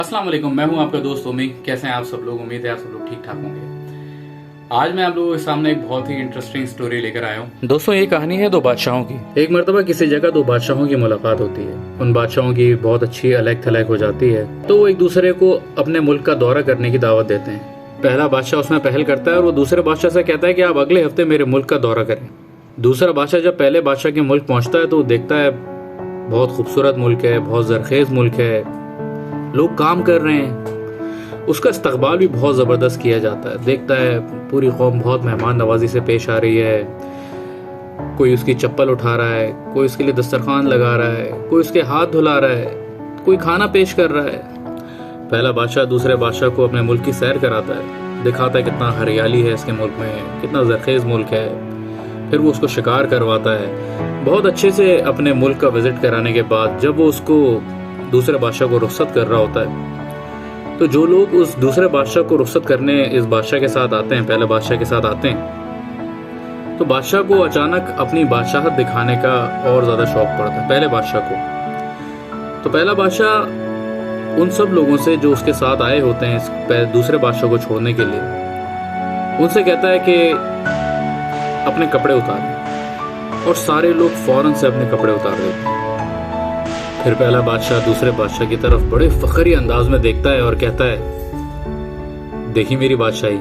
अस्सलाम वालेकुम, मैं हूं आपका दोस्त ओमी। कैसे हैं आप सब लोग? उम्मीद है आप सब लोग ठीक ठाक होंगे। आज मैं आप लोगों के सामने एक बहुत ही इंटरेस्टिंग स्टोरी लेकर आया हूं। दोस्तों, ये कहानी है दो बादशाहों की। एक मर्तबा किसी जगह दो बादशाहों की मुलाकात होती है। उन बादशाहों की बहुत अच्छी अलग थलग हो जाती है, तो वो एक दूसरे को अपने मुल्क का दौरा करने की दावत देते हैं। पहला बादशाह उसमें पहल करता है और वो दूसरे बादशाह से कहता है कि आप अगले हफ्ते मेरे मुल्क का दौरा करें। दूसरा बादशाह जब पहले बादशाह के मुल्क पहुंचता है तो वो देखता है बहुत खूबसूरत मुल्क है, बहुत जरखेज मुल्क है, लोग काम कर रहे हैं। उसका इस्तकबाल भी बहुत ज़बरदस्त किया जाता है। देखता है पूरी कौम बहुत मेहमान नवाजी से पेश आ रही है। कोई उसकी चप्पल उठा रहा है, कोई उसके लिए दस्तरखान लगा रहा है, कोई उसके हाथ धुला रहा है, कोई खाना पेश कर रहा है। पहला बादशाह दूसरे बादशाह को अपने मुल्क की सैर कराता है, दिखाता है कितना हरियाली है इसके मुल्क में, कितना जरखेज मुल्क है। फिर वो उसको शिकार करवाता है। बहुत अच्छे से अपने मुल्क का विजिट कराने के बाद जब वो उसको दूसरे बादशाह को रुखसत कर रहा होता है, तो जो लोग उस दूसरे बादशाह को रुखसत करने इस बादशाह के साथ आते हैं, पहले बादशाह के साथ आते हैं, तो बादशाह को अचानक अपनी बादशाहत दिखाने का और ज्यादा शौक पड़ता है पहले बादशाह को। तो पहला बादशाह उन सब लोगों से जो उसके साथ आए होते हैं इस दूसरे बादशाह को छोड़ने के लिए, उनसे कहता है कि अपने कपड़े उतारें, और सारे लोग फौरन से अपने कपड़े उतार देते हैं। फिर पहला बादशाह दूसरे बादशाह की तरफ बड़े फखरी अंदाज में देखता है और कहता है, देखिए मेरी बादशाही।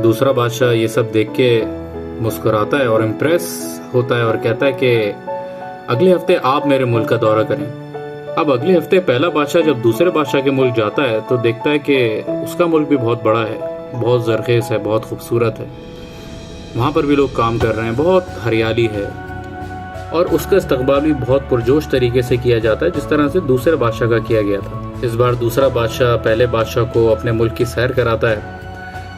दूसरा बादशाह ये सब देख के मुस्कुराता है और इम्प्रेस होता है और कहता है कि अगले हफ्ते आप मेरे मुल्क का दौरा करें। अब अगले हफ्ते पहला बादशाह जब दूसरे बादशाह के मुल्क जाता है तो देखता है कि उसका मुल्क भी बहुत बड़ा है, बहुत जरखेज है, बहुत खूबसूरत है। वहाँ पर भी लोग काम कर रहे हैं, बहुत हरियाली है, और उसका इस्तकबाल भी बहुत पुरजोश तरीके से किया जाता है, जिस तरह से दूसरे बादशाह का किया गया था। इस बार दूसरा बादशाह पहले बादशाह को अपने मुल्क की सैर कराता है,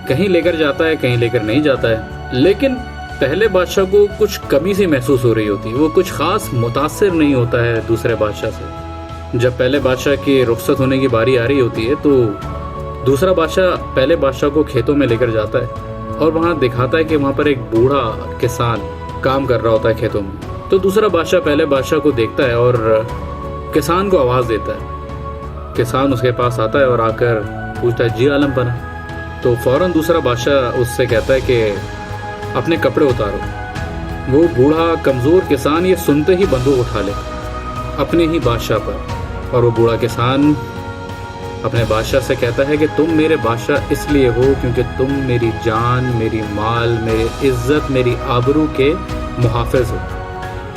कहीं लेकर जाता है, कहीं लेकर नहीं जाता है। लेकिन पहले बादशाह को कुछ कमी सी महसूस हो रही होती है, वो कुछ खास मुतासिर नहीं होता है दूसरे बादशाह से। जब पहले बादशाह की रुखसत होने की बारी आ रही होती है तो दूसरा बादशाह पहले बादशाह को खेतों में लेकर जाता है और वहाँ दिखाता है कि वहाँ पर एक बूढ़ा किसान काम कर रहा होता है खेतों में। तो दूसरा बादशाह पहले बादशाह को देखता है और किसान को आवाज़ देता है। किसान उसके पास आता है और आकर पूछता है, जी आलम बना। तो फौरन दूसरा बादशाह उससे कहता है कि अपने कपड़े उतारो। वो बूढ़ा कमज़ोर किसान ये सुनते ही बंदूक उठा ले अपने ही बादशाह पर, और वो बूढ़ा किसान अपने बादशाह से कहता है कि तुम मेरे बादशाह इसलिए हो क्योंकि तुम मेरी जान, मेरी माल, मेरी इज्जत, मेरी आबरू के मुहाफ़िज़ हो,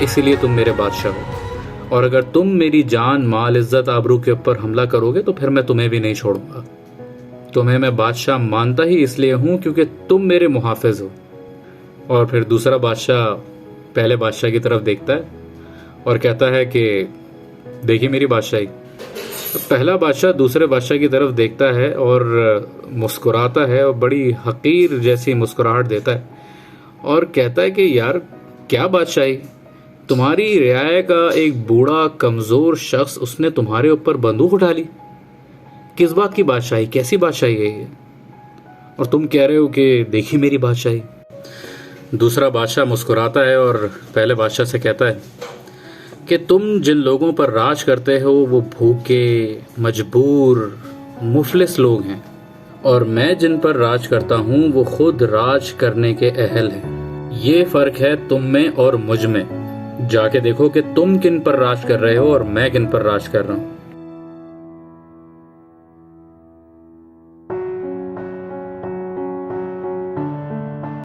इसीलिए तुम मेरे बादशाह हो। और अगर तुम मेरी जान, माल, इज्जत, आबरू के ऊपर हमला करोगे तो फिर मैं तुम्हें भी नहीं छोड़ूंगा। तुम्हें मैं बादशाह मानता ही इसलिए हूं क्योंकि तुम मेरे मुहाफिज हो। और फिर दूसरा बादशाह पहले बादशाह की तरफ देखता है और कहता है कि देखिए मेरी बादशाही। तो पहला बादशाह दूसरे बादशाह की तरफ देखता है और मुस्कुराता है और बड़ी हकीर जैसी मुस्कुराहट देता है और कहता है कि यार क्या बादशाही, तुम्हारी रियाया का एक बूढ़ा कमजोर शख्स उसने तुम्हारे ऊपर बंदूक उठा ली। किस बात की बादशाही, कैसी बादशाही है ये? और तुम कह रहे हो कि देखी मेरी बादशाही। दूसरा बादशाह मुस्कुराता है और पहले बादशाह से कहता है कि तुम जिन लोगों पर राज करते हो वो भूखे, मजबूर, मुफलिस लोग हैं, और मैं जिन पर राज करता हूँ वो खुद राज करने के अहल हैं। ये फर्क है तुम में और मुझ में। जाके देखो कि तुम किन पर राज कर रहे हो और मैं किन पर राज कर रहा हूँ।